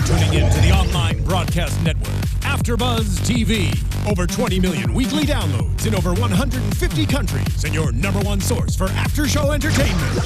tuning in to the online broadcast network, AFTERBUZZ TV. Over 20 million weekly downloads in over 150 countries, and your number one source for after-show entertainment.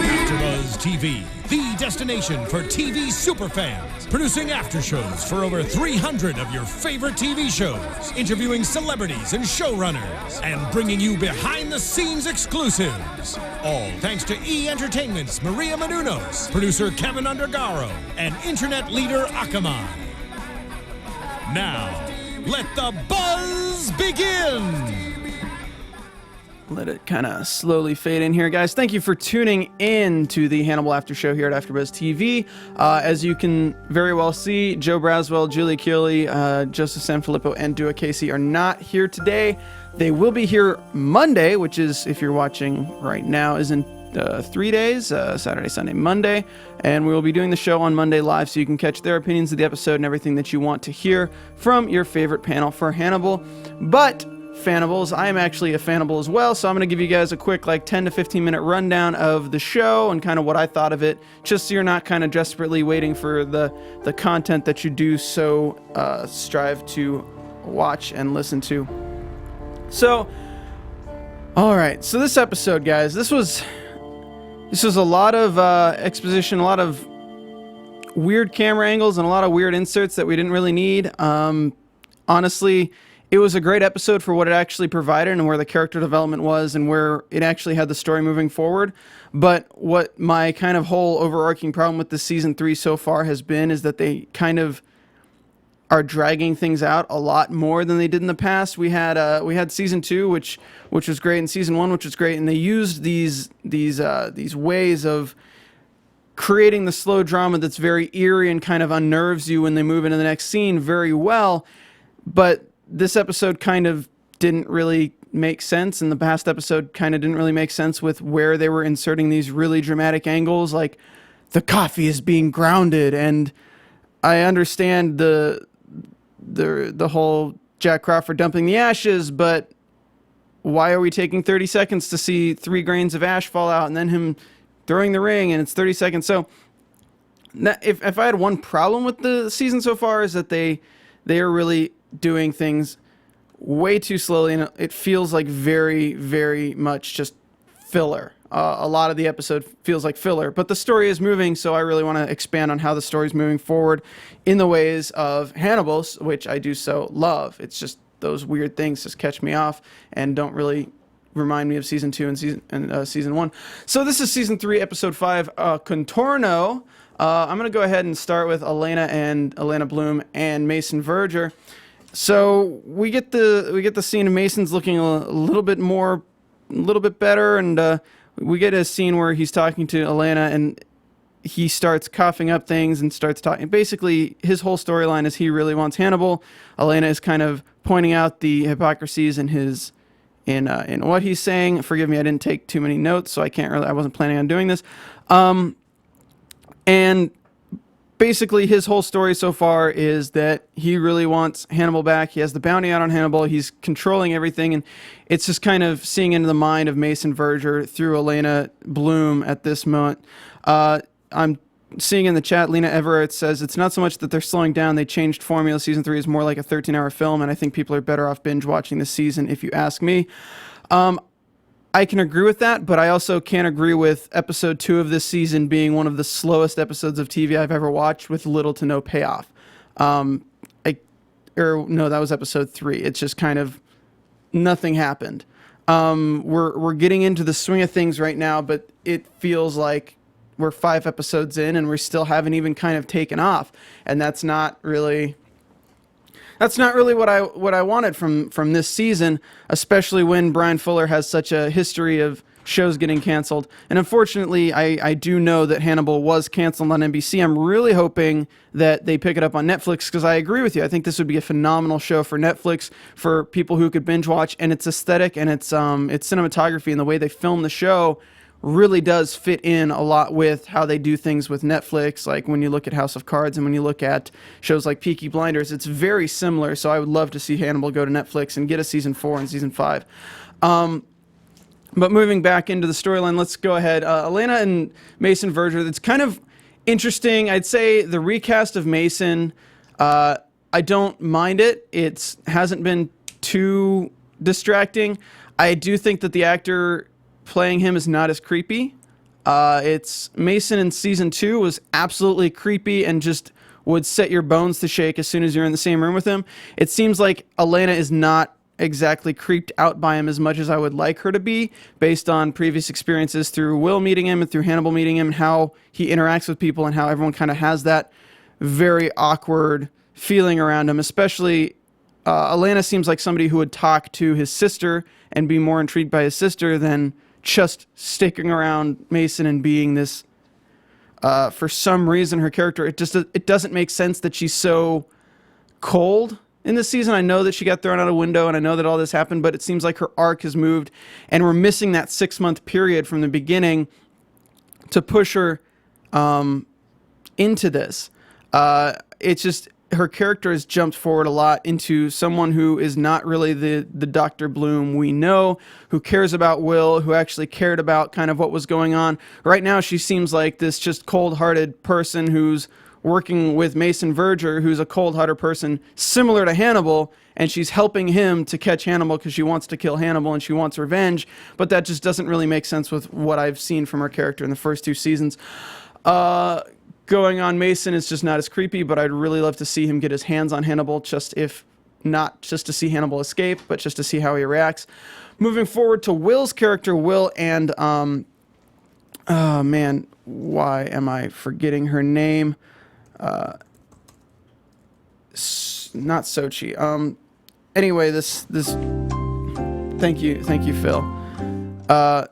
AFTERBUZZ TV, the destination for TV superfans. Producing after-shows for over 300 of your favorite TV shows. Interviewing celebrities and showrunners. And bringing you behind-the-scenes exclusives. All thanks to E! Entertainment's Maria Menounos, producer Kevin Undergaro, and internet leader Akamai. Now, let the buzz begin! Let it kind of slowly fade in here, guys. Thank you for tuning in to the Hannibal After Show here at AfterBuzz TV. As you can very well see, Joe Braswell, Julie Keeley, Joseph Sanfilippo, and Dua Casey are not here today. They will be here Monday, which is, if you're watching right now, is in 3 days, Saturday, Sunday, Monday. And we will be doing the show on Monday live, so you can catch their opinions of the episode and everything that you want to hear from your favorite panel for Hannibal. But Fannibals, I am actually a Fannibal as well, so I'm going to give you guys a quick 10 to 15 minute rundown of the show and kind of what I thought of it, just so you're not kind of desperately waiting for the content that you do so strive to watch and listen to. So, alright, so this episode, guys, this was a lot of exposition, a lot of weird camera angles, and a lot of weird inserts that we didn't really need. Honestly, it was a great episode for what it actually provided and where the character development was and where it actually had the story moving forward. But what my kind of whole overarching problem with the season 3 so far has been is that they kind of are dragging things out a lot more than they did in the past. We had season 2, which was great, and season 1, which was great, and they used these ways of creating the slow drama that's very eerie and kind of unnerves you when they move into the next scene very well. But this episode kind of didn't really make sense, and the past episode kind of didn't really make sense with where they were inserting these really dramatic angles, like the coffee is being grounded. And I understand the whole Jack Crawford dumping the ashes, but why are we taking 30 seconds to see 3 grains of ash fall out and then him throwing the ring and it's 30 seconds? So if I had one problem with the season so far, is that they are really doing things way too slowly, and it feels like very, very much just filler. A lot of the episode feels like filler, but the story is moving, so I really want to expand on how the story's moving forward in the ways of Hannibal's, which I do so love. It's just those weird things just catch me off and don't really remind me of season 2 and season 1. So this is season 3, episode 5, Contorno. I'm going to go ahead and start with Elena Bloom and Mason Verger. So we get the scene of Mason's looking a little bit better, and we get a scene where he's talking to Elena, and he starts coughing up things and starts talking. Basically, his whole storyline is he really wants Hannibal. Elena is kind of pointing out the hypocrisies in what he's saying. Forgive me, I didn't take too many notes, so I wasn't planning on doing this. And basically, his whole story so far is that he really wants Hannibal back. He has the bounty out on Hannibal. He's controlling everything, and it's just kind of seeing into the mind of Mason Verger through Elena Bloom at this moment. I'm seeing in the chat, Lena Everett says, it's not so much that they're slowing down. They changed formula. Season 3 is more like a 13-hour film, and I think people are better off binge watching this season, if you ask me. I can agree with that, but I also can't agree with episode 2 of this season being one of the slowest episodes of TV I've ever watched with little to no payoff. No, that was episode 3. It's just kind of nothing happened. We're getting into the swing of things right now, but it feels like we're 5 episodes in and we still haven't even kind of taken off, and that's not really what I wanted from this season, especially when Bryan Fuller has such a history of shows getting canceled. And unfortunately, I do know that Hannibal was canceled on NBC. I'm really hoping that they pick it up on Netflix, because I agree with you. I think this would be a phenomenal show for Netflix, for people who could binge watch, and its aesthetic and its cinematography and the way they film the show really does fit in a lot with how they do things with Netflix. Like when you look at House of Cards and when you look at shows like Peaky Blinders, it's very similar. So I would love to see Hannibal go to Netflix and get a season 4 and season 5. But moving back into the storyline, let's go ahead. Elena and Mason Verger, it's kind of interesting. I'd say the recast of Mason, I don't mind it. It hasn't been too distracting. I do think that the actor playing him is not as creepy. It's Mason in season 2 was absolutely creepy and just would set your bones to shake as soon as you're in the same room with him. It seems like Elena is not exactly creeped out by him as much as I would like her to be, based on previous experiences through Will meeting him and through Hannibal meeting him, and how he interacts with people and how everyone kind of has that very awkward feeling around him. Especially Elena seems like somebody who would talk to his sister and be more intrigued by his sister than just sticking around Mason and being this, for some reason, her character, it doesn't make sense that she's so cold in this season. I know that she got thrown out a window, and I know that all this happened, but it seems like her arc has moved, and we're missing that 6-month period from the beginning to push her into this. It's just, her character has jumped forward a lot into someone who is not really the Dr. Bloom we know, who cares about Will, who actually cared about kind of what was going on. Right now, she seems like this just cold-hearted person who's working with Mason Verger, who's a cold-hearted person similar to Hannibal, and she's helping him to catch Hannibal because she wants to kill Hannibal and she wants revenge, but that just doesn't really make sense with what I've seen from her character in the first 2 seasons. Going on Mason is just not as creepy, but I'd really love to see him get his hands on Hannibal, not just to see Hannibal escape, but just to see how he reacts. Moving forward to Will's character, Will and, oh man, why am I forgetting her name? Not Sochi. Anyway, this, thank you, Phil.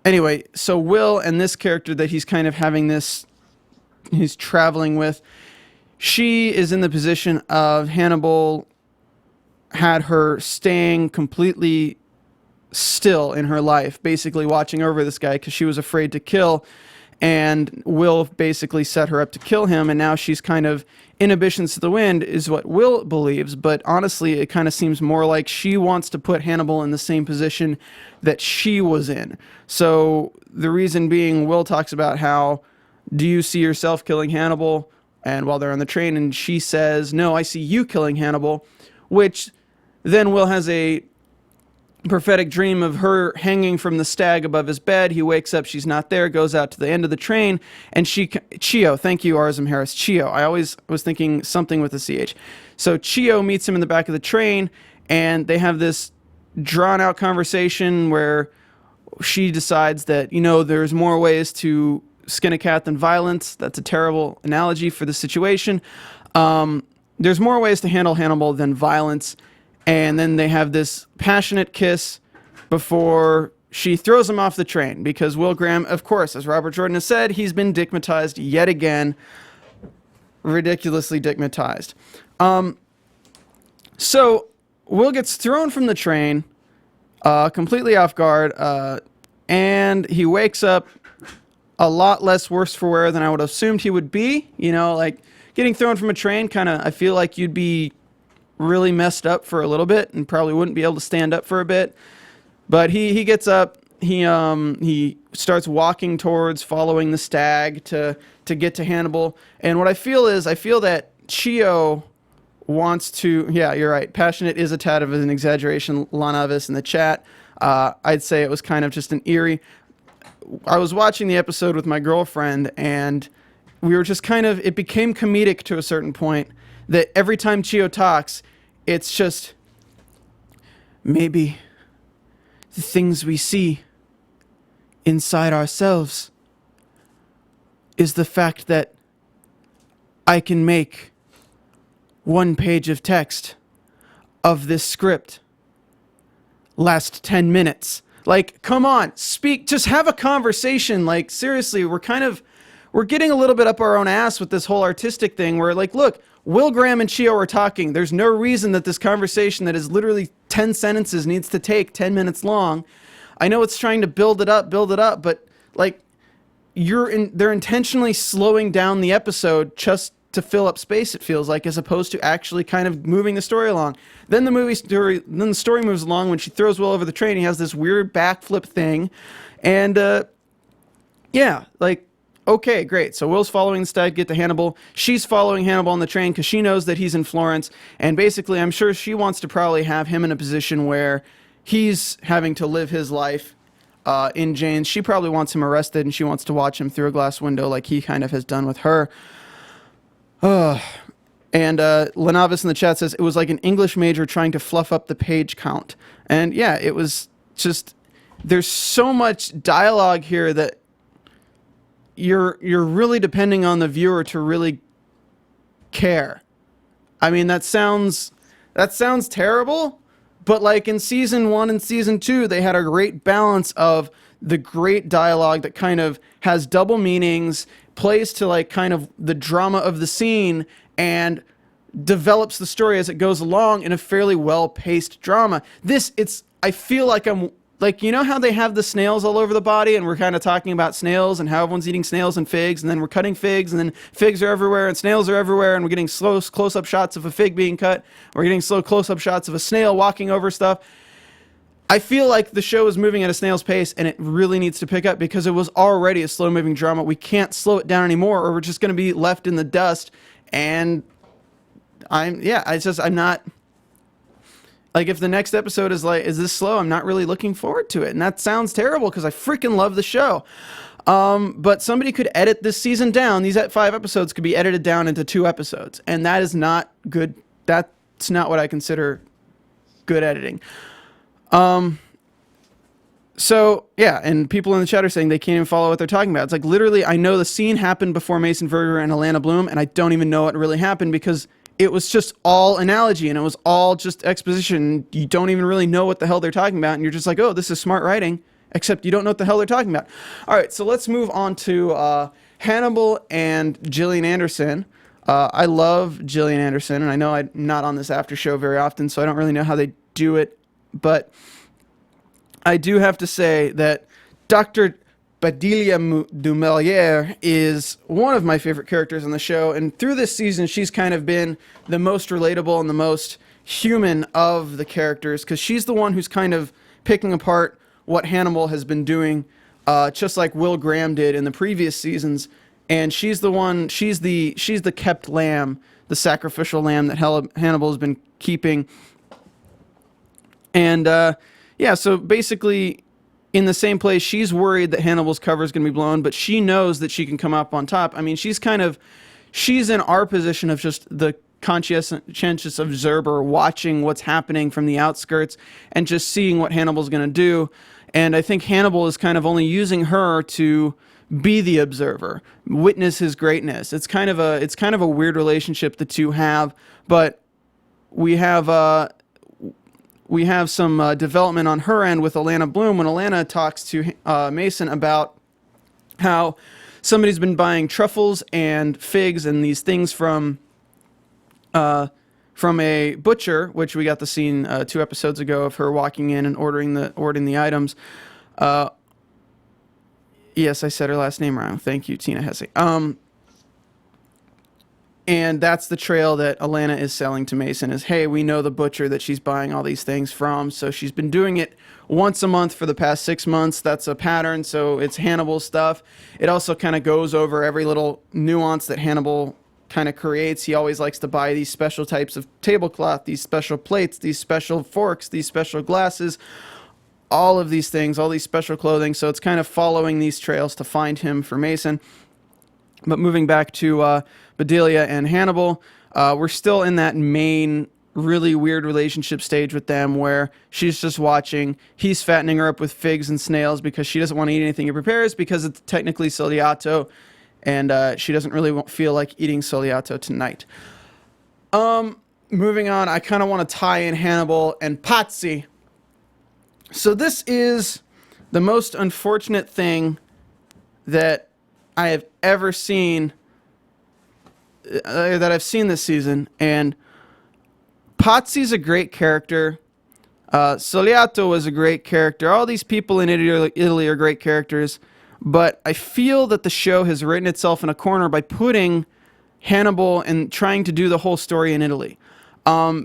Anyway, so Will and this character that he's kind of having this, he's traveling with, she is in the position of Hannibal had her staying completely still in her life, basically watching over this guy because she was afraid to kill, and Will basically set her up to kill him, and now she's kind of inhibitions to the wind is what Will believes, but honestly it kind of seems more like she wants to put Hannibal in the same position that she was in. So the reason being, Will talks about how, do you see yourself killing Hannibal? And while they're on the train, and she says, no, I see you killing Hannibal, which then Will has a prophetic dream of her hanging from the stag above his bed. He wakes up, she's not there, goes out to the end of the train, and Chio, thank you, Arzum Harris, Chio, I always was thinking something with a CH. So Chio meets him in the back of the train, and they have this drawn-out conversation where she decides that, there's more ways to skin a cat than violence. That's a terrible analogy for the situation. There's more ways to handle Hannibal than violence. And then they have this passionate kiss before she throws him off the train, because Will Graham, of course, as Robert Jordan has said, he's been dickmatized yet again. Ridiculously dickmatized. So Will gets thrown from the train, completely off guard, and he wakes up a lot less worse for wear than I would have assumed he would be. Like getting thrown from a train, I feel like you'd be really messed up for a little bit and probably wouldn't be able to stand up for a bit. But he gets up, he starts walking towards following the stag to get to Hannibal. And what I feel that Chio wants to, yeah, you're right, passionate is a tad of an exaggeration, Lanavis in the chat. I'd say it was kind of just an eerie. I was watching the episode with my girlfriend, and we were just it became comedic to a certain point, that every time Chio talks, it's just, maybe the things we see inside ourselves is the fact that I can make 1 page of text of this script last 10 minutes. Like, come on, speak, just have a conversation. Like, seriously, we're getting a little bit up our own ass with this whole artistic thing where, like, look, Will Graham and Chio are talking. There's no reason that this conversation that is literally 10 sentences needs to take 10 minutes long. I know it's trying to build it up, but, like, they're intentionally slowing down the episode just to fill up space, it feels like, as opposed to actually kind of moving the story along. Then the story moves along when she throws Will over the train. He has this weird backflip thing, and yeah, like, okay, great. So Will's following the stag get to Hannibal. She's following Hannibal on the train because she knows that he's in Florence, and basically, I'm sure she wants to probably have him in a position where he's having to live his life in Jane's. She probably wants him arrested, and she wants to watch him through a glass window like he kind of has done with her. And Lenavis in the chat says, it was like an English major trying to fluff up the page count. And yeah, it was just, there's so much dialogue here that you're really depending on the viewer to really care. I mean, that sounds terrible, but like in season 1 and season 2, they had a great balance of the great dialogue that kind of has double meanings, plays to like kind of the drama of the scene, and develops the story as it goes along in a fairly well-paced drama. I feel like I'm like, you know how they have the snails all over the body, and we're kind of talking about snails and how everyone's eating snails and figs, and then we're cutting figs, and then figs are everywhere and snails are everywhere, and we're getting slow close-up shots of a fig being cut. We're getting slow close-up shots of a snail walking over stuff. I feel like the show is moving at a snail's pace, and it really needs to pick up because it was already a slow-moving drama. We can't slow it down anymore, or we're just going to be left in the dust. And I'm not. Like, if the next episode is like, is this slow? I'm not really looking forward to it. And that sounds terrible because I freaking love the show. But somebody could edit this season down. These 5 episodes could be edited down into 2 episodes. And that is not good. That's not what I consider good editing. So, yeah, and people in the chat are saying they can't even follow what they're talking about. It's like, literally, I know the scene happened before Mason Verger and Alana Bloom, and I don't even know what really happened because it was just all analogy, and it was all just exposition. You don't even really know what the hell they're talking about, and you're just like, oh, this is smart writing, except you don't know what the hell they're talking about. All right, so let's move on to Hannibal and Gillian Anderson. I love Gillian Anderson, and I know I'm not on this after show very often, so I don't really know how they do it, but I do have to say that Dr. Badilia Dumelier is one of my favorite characters on the show, and through this season, she's kind of been the most relatable and the most human of the characters, because she's the one who's kind of picking apart what Hannibal has been doing, just like Will Graham did in the previous seasons, and she's the kept lamb, the sacrificial lamb that Hannibal has been keeping, and yeah, so basically, in the same place, she's worried that Hannibal's cover is going to be blown, but she knows that she can come up on top. I mean, she's in our position of just the conscientious observer watching what's happening from the outskirts and just seeing what Hannibal's going to do. And I think Hannibal is kind of only using her to be the observer, witness his greatness. It's kind of a weird relationship the two have, but we have some development on her end with Alana Bloom when Alana talks to Mason about how somebody's been buying truffles and figs and these things from a butcher, which we got the scene 2 episodes ago of her walking in and ordering the items. Yes, I said her last name wrong. Thank you, Tina Hesse. And that's the trail that Alana is selling to Mason is, hey, we know the butcher that she's buying all these things from. So she's been doing it once a month for the past 6 months. That's a pattern. So it's Hannibal stuff. It also kind of goes over every little nuance that Hannibal kind of creates. He always likes to buy these special types of tablecloth, these special plates, these special forks, these special glasses, all of these things, all these special clothing. So it's kind of following these trails to find him for Mason. But moving back to Bedelia and Hannibal, we're still in that main really weird relationship stage with them where she's just watching. He's fattening her up with figs and snails because she doesn't want to eat anything he prepares because it's technically Soliato, and she doesn't really feel like eating Soliato tonight. Moving on, I kind of want to tie in Hannibal and Pazzi. So this is the most unfortunate thing that I have ever seen, that I've seen this season, and Pazzi's a great character. Soliato was a great character. All these people in Italy are great characters, but I feel that the show has written itself in a corner by putting Hannibal and trying to do the whole story in Italy.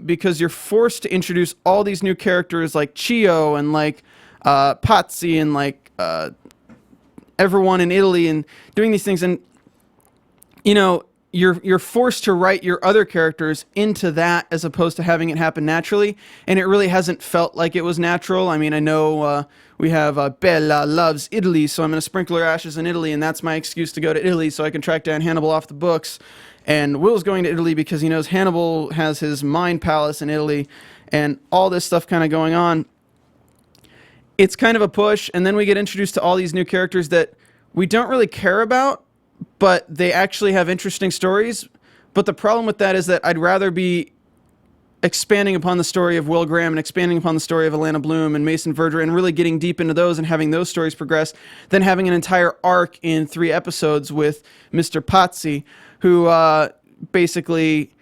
Because you're forced to introduce all these new characters like Chio and like Pazzi and like everyone in Italy and doing these things. And, you know, you're forced to write your other characters into that as opposed to having it happen naturally. And it really hasn't felt like it was natural. I mean, I know we have Bella loves Italy, so I'm going to sprinkle her ashes in Italy, and that's my excuse to go to Italy so I can track down Hannibal off the books. And Will's going to Italy because he knows Hannibal has his mind palace in Italy and all this stuff kind of going on. It's kind of a push, and then we get introduced to all these new characters that we don't really care about, but they actually have interesting stories. But the problem with that is that I'd rather be expanding upon the story of Will Graham and expanding upon the story of Alana Bloom and Mason Verger and really getting deep into those and having those stories progress than having an entire arc in 3 episodes with Mr. Pazzi, who basically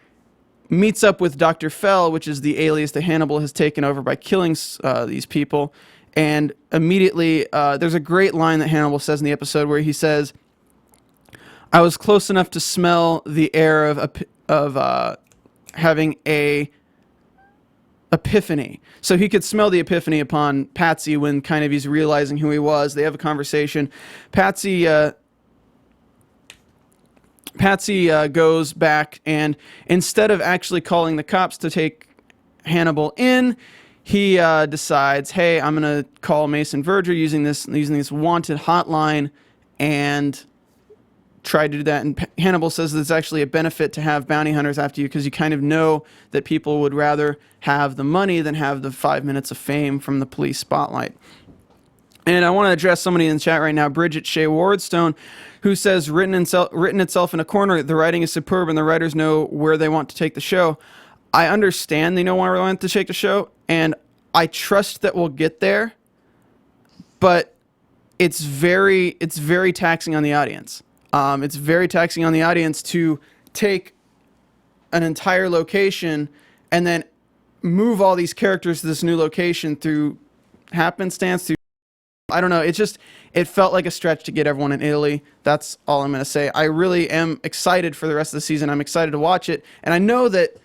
meets up with Dr. Fell, which is the alias that Hannibal has taken over by killing these people. And immediately, there's a great line that Hannibal says in the episode where he says, I was close enough to smell the air of having a epiphany. So he could smell the epiphany upon Patsy when kind of he's realizing who he was. They have a conversation. Patsy goes back, and instead of actually calling the cops to take Hannibal in, he decides, hey, I'm going to call Mason Verger using this wanted hotline and try to do that. And Hannibal says that it's actually a benefit to have bounty hunters after you because you kind of know that people would rather have the money than have the 5 minutes of fame from the police spotlight. And I want to address somebody in the chat right now, Bridget Shea Wardstone, who says, written itself in a corner, the writing is superb and the writers know where they want to take the show. I understand they know where they want to take the show, and I trust that we'll get there, but it's very taxing on the audience. It's very taxing on the audience to take an entire location and then move all these characters to this new location through happenstance, I don't know. It felt like a stretch to get everyone in Italy. That's all I'm going to say. I really am excited for the rest of the season. I'm excited to watch it. And I know that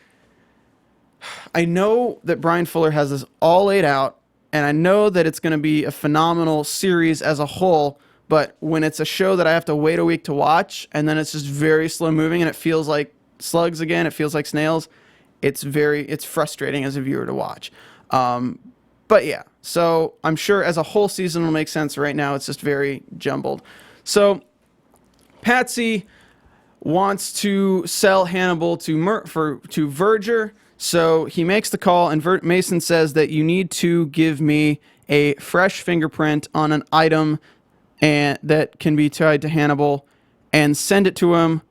Bryan Fuller has this all laid out, and I know that it's going to be a phenomenal series as a whole. But when it's a show that I have to wait a week to watch, and then it's just very slow moving, and it feels like slugs again, it feels like snails, it's frustrating as a viewer to watch. But yeah, so I'm sure as a whole season will make sense. Right now, it's just very jumbled. So Patsy wants to sell Hannibal to Verger, so he makes the call, and Mason says that you need to give me a fresh fingerprint on an item and that can be tied to Hannibal, and send it to him,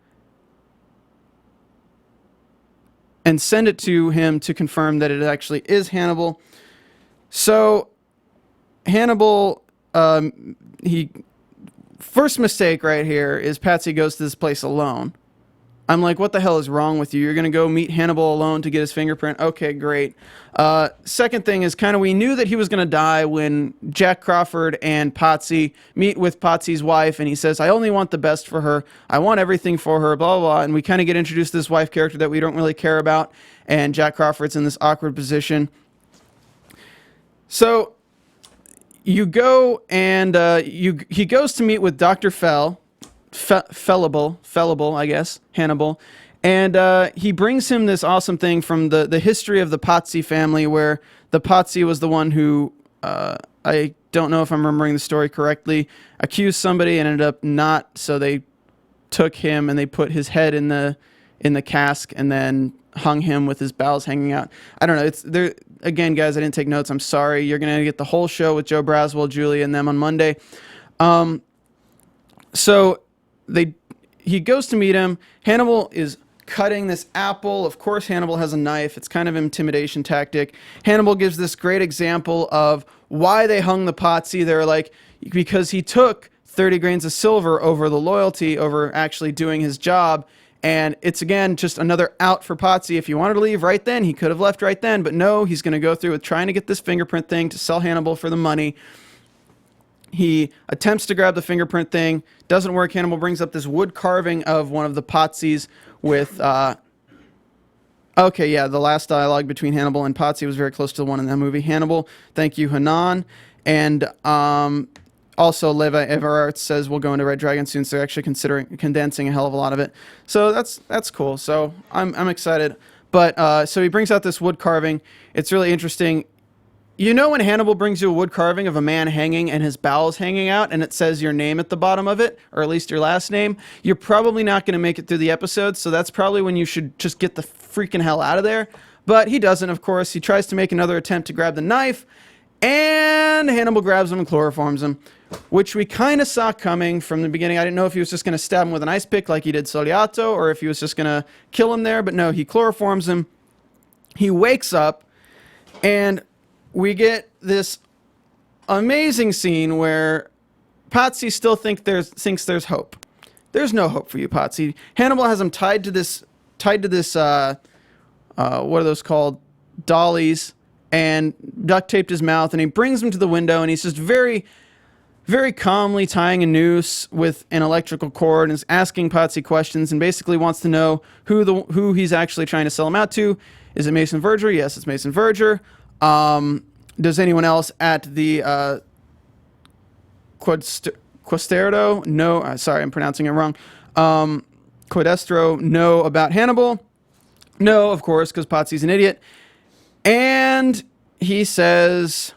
and send it to him to confirm that it actually is Hannibal. So Hannibal, first mistake right here is Patsy goes to this place alone. I'm like, what the hell is wrong with you? You're going to go meet Hannibal alone to get his fingerprint? Okay, great. Second thing is we knew that he was going to die when Jack Crawford and Patsy meet with Patsy's wife, and he says, I only want the best for her. I want everything for her, blah, blah, blah. And we kind of get introduced to this wife character that we don't really care about, and Jack Crawford's in this awkward position. So you go and he goes to meet with Dr. Fallible, I guess, Hannibal, and he brings him this awesome thing from the history of the Pazzi family, where the Pazzi was the one who, I don't know if I'm remembering the story correctly, accused somebody and ended up not, so they took him and they put his head in the cask and then hung him with his bowels hanging out. I don't know. It's there again, guys. I didn't take notes. I'm sorry. You're gonna get the whole show with Joe Braswell, Julie, and them on Monday. So he goes to meet him. Hannibal is cutting this apple. Of course, Hannibal has a knife. It's kind of an intimidation tactic. Hannibal gives this great example of why they hung the Pazzi. They're like, because he took 30 grains of silver over the loyalty, over actually doing his job. And it's, again, just another out for Pazzi. If he wanted to leave right then, he could have left right then. But no, he's going to go through with trying to get this fingerprint thing to sell Hannibal for the money. He attempts to grab the fingerprint thing. Doesn't work. Hannibal brings up this wood carving of one of the Patsies with... Okay, yeah, the last dialogue between Hannibal and Patsy was very close to the one in that movie. Hannibal, thank you, Hanan. And also, Leva Everart says we'll go into Red Dragon soon, so they're actually considering condensing a hell of a lot of it. So that's cool. So I'm excited. But so he brings out this wood carving. It's really interesting. You know when Hannibal brings you a wood carving of a man hanging and his bowels hanging out and it says your name at the bottom of it, or at least your last name, you're probably not going to make it through the episode, so that's probably when you should just get the freaking hell out of there. But he doesn't, of course. He tries to make another attempt to grab the knife, and Hannibal grabs him and chloroforms him, which we kind of saw coming from the beginning. I didn't know if he was just going to stab him with an ice pick like he did Soliato, or if he was just going to kill him there, but no, he chloroforms him. He wakes up, and we get this amazing scene where Patsy still thinks there's hope. There's no hope for you, Patsy. Hannibal has him tied to this what are those called? Dollies, and duct taped his mouth, and he brings him to the window, and he's just very, very calmly tying a noose with an electrical cord and is asking Patsy questions and basically wants to know who he's actually trying to sell him out to. Is it Mason Verger? Yes, it's Mason Verger. Does anyone else at the Questero know? Sorry, I'm pronouncing it wrong. Quedestro know about Hannibal? No, of course, because Patsy's an idiot. And he says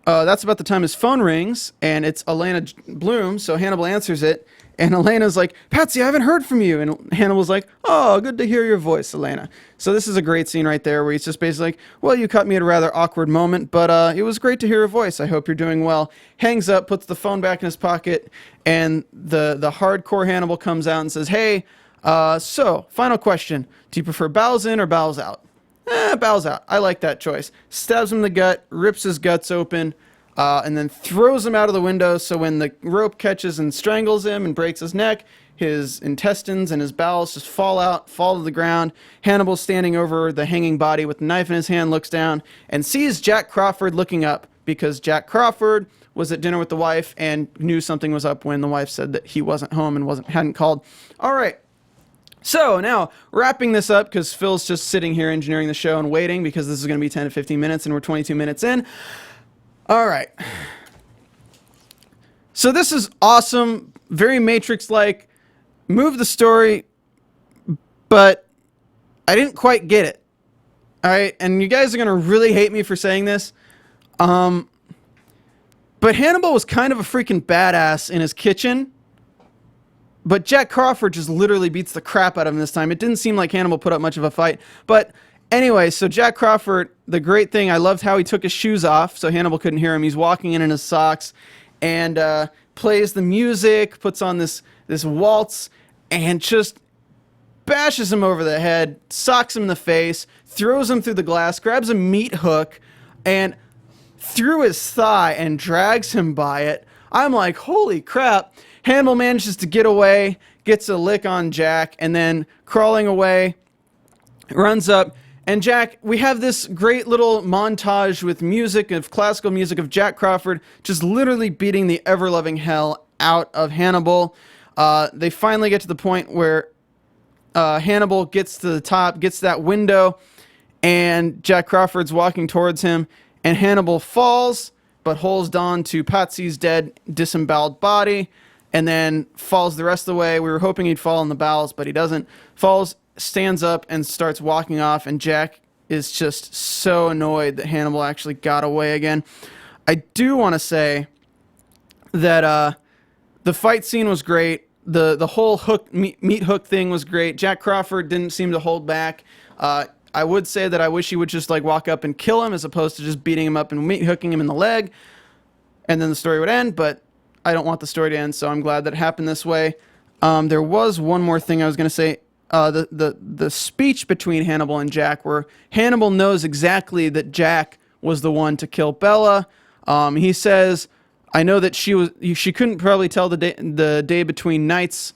that's about the time his phone rings, and it's Elena Bloom, so Hannibal answers it. And Elena's like, Patsy, I haven't heard from you. And Hannibal's like, oh, good to hear your voice, Elena. So this is a great scene right there where he's just basically like, well, you caught me at a rather awkward moment, but it was great to hear your voice. I hope you're doing well. Hangs up, puts the phone back in his pocket, and the hardcore Hannibal comes out and says, hey, so, final question. Do you prefer bowels in or bowels out? Bowels out. I like that choice. Stabs him in the gut, rips his guts open, and then throws him out of the window, so when the rope catches and strangles him and breaks his neck, his intestines and his bowels just fall to the ground. Hannibal, standing over the hanging body with the knife in his hand, looks down and sees Jack Crawford looking up, because Jack Crawford was at dinner with the wife and knew something was up when the wife said that he wasn't home and hadn't called. All right. So now, wrapping this up, because Phil's just sitting here engineering the show and waiting, because this is going to be 10 to 15 minutes and we're 22 minutes in. All right. So this is awesome, very Matrix-like, move the story, but I didn't quite get it. All right, and you guys are going to really hate me for saying this, but Hannibal was kind of a freaking badass in his kitchen, but Jack Crawford just literally beats the crap out of him this time. It didn't seem like Hannibal put up much of a fight, but anyway, so Jack Crawford, the great thing, I loved how he took his shoes off so Hannibal couldn't hear him. He's walking in his socks and plays the music, puts on this waltz, and just bashes him over the head, socks him in the face, throws him through the glass, grabs a meat hook, and through his thigh and drags him by it. I'm like, holy crap. Hannibal manages to get away, gets a lick on Jack, and then crawling away, runs up. And Jack, we have this great little montage with classical music of Jack Crawford just literally beating the ever-loving hell out of Hannibal. They finally get to the point where Hannibal gets to the top, gets to that window, and Jack Crawford's walking towards him, and Hannibal falls, but holds on to Patsy's dead, disemboweled body, and then falls the rest of the way. We were hoping he'd fall in the bowels, but he doesn't. Falls, stands up, and starts walking off, and Jack is just so annoyed that Hannibal actually got away again. I do want to say that the fight scene was great. The whole meat hook thing was great. Jack Crawford didn't seem to hold back. I would say that I wish he would just like walk up and kill him as opposed to just beating him up and meat hooking him in the leg, and then the story would end, but I don't want the story to end, so I'm glad that it happened this way. There was one more thing I was going to say. The speech between Hannibal and Jack, where Hannibal knows exactly that Jack was the one to kill Bella. He says, I know that she couldn't probably tell the day between nights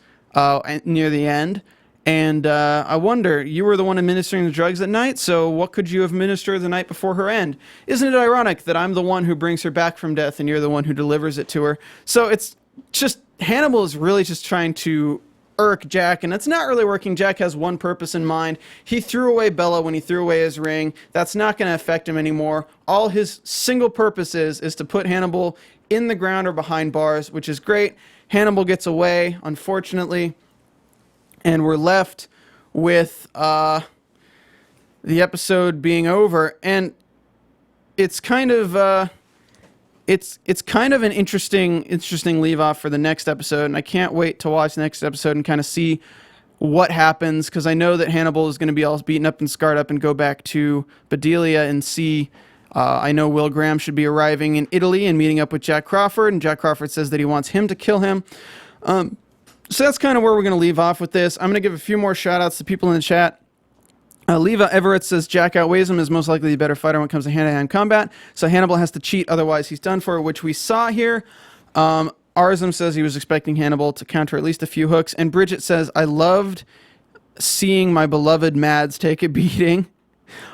near the end, And I wonder, you were the one administering the drugs at night, so what could you have administered the night before her end? Isn't it ironic that I'm the one who brings her back from death and you're the one who delivers it to her? So it's just, Hannibal is really just trying to irk Jack, and it's not really working. Jack has one purpose in mind. He threw away Bella when he threw away his ring. That's not going to affect him anymore. All his single purpose is to put Hannibal in the ground or behind bars, which is great. Hannibal gets away, unfortunately. And we're left with the episode being over, and it's kind of it's kind of an interesting leave off for the next episode, and I can't wait to watch the next episode and kind of see what happens, because I know that Hannibal is going to be all beaten up and scarred up and go back to Bedelia and see. I know Will Graham should be arriving in Italy and meeting up with Jack Crawford, and Jack Crawford says that he wants him to kill him. So that's kind of where we're going to leave off with this. I'm going to give a few more shout-outs to people in the chat. Leva Everett says Jack outweighs him, is most likely the better fighter when it comes to hand-to-hand combat. So Hannibal has to cheat, otherwise he's done for, which we saw here. Arzum says he was expecting Hannibal to counter at least a few hooks. And Bridget says, I loved seeing my beloved Mads take a beating.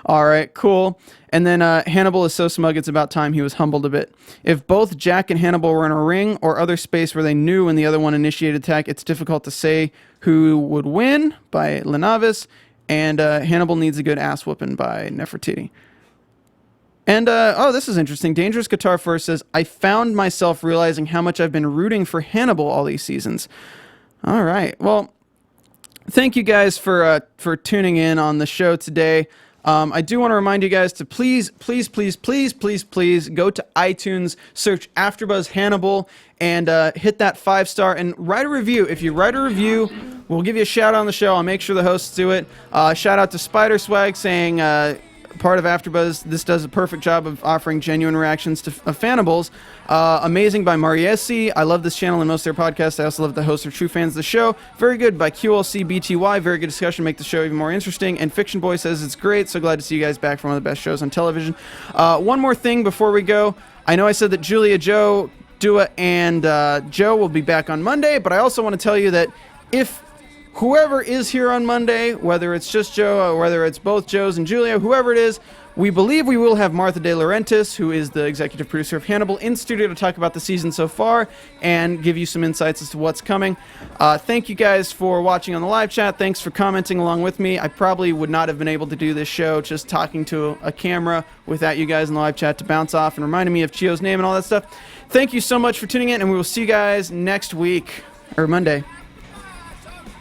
All right, cool. And then Hannibal is so smug, it's about time he was humbled a bit. If both Jack and Hannibal were in a ring or other space where they knew when the other one initiated attack, it's difficult to say who would win, by Lenavis. And Hannibal needs a good ass whooping, by Nefertiti. And, oh, this is interesting. Dangerous Guitar First says, I found myself realizing how much I've been rooting for Hannibal all these seasons. All right. Well, thank you guys for tuning in on the show today. I do want to remind you guys to please go to iTunes, search AfterBuzz Hannibal, and hit that 5-star and write a review. If you write a review, we'll give you a shout out on the show. I'll make sure the hosts do it. Shout out to Spider Swag saying, part of AfterBuzz, this does a perfect job of offering genuine reactions to Fannibals. Amazing by Mariesi. I love this channel and most of their podcasts. I also love the hosts are true fans of the show. Very good by QLCBTY. Very good discussion, make the show even more interesting. And Fiction Boy says it's great. So glad to see you guys back for one of the best shows on television. One more thing before we go. I know I said that Julia, Joe, Dua, and Joe will be back on Monday, but I also want to tell you that if whoever is here on Monday, whether it's just Joe or whether it's both Joes and Julia, whoever it is, we believe we will have Martha De Laurentiis, who is the executive producer of Hannibal, in studio to talk about the season so far and give you some insights as to what's coming. Thank you guys for watching on the live chat. Thanks for commenting along with me. I probably would not have been able to do this show just talking to a camera without you guys in the live chat to bounce off and reminding me of Chio's name and all that stuff. Thank you so much for tuning in, and we will see you guys next week, or Monday.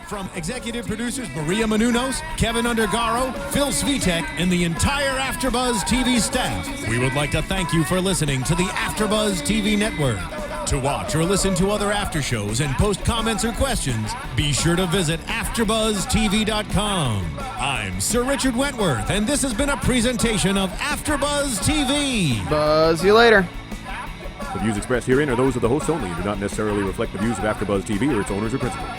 From executive producers Maria Menounos, Kevin Undergaro, Phil Svitek, and the entire AfterBuzz TV staff, we would like to thank you for listening to the AfterBuzz TV network. To watch or listen to other after shows and post comments or questions, be sure to visit AfterBuzzTV.com. I'm Sir Richard Wentworth, and this has been a presentation of AfterBuzz TV. Buzz you later. The views expressed herein are those of the hosts only and do not necessarily reflect the views of AfterBuzz TV or its owners or principals.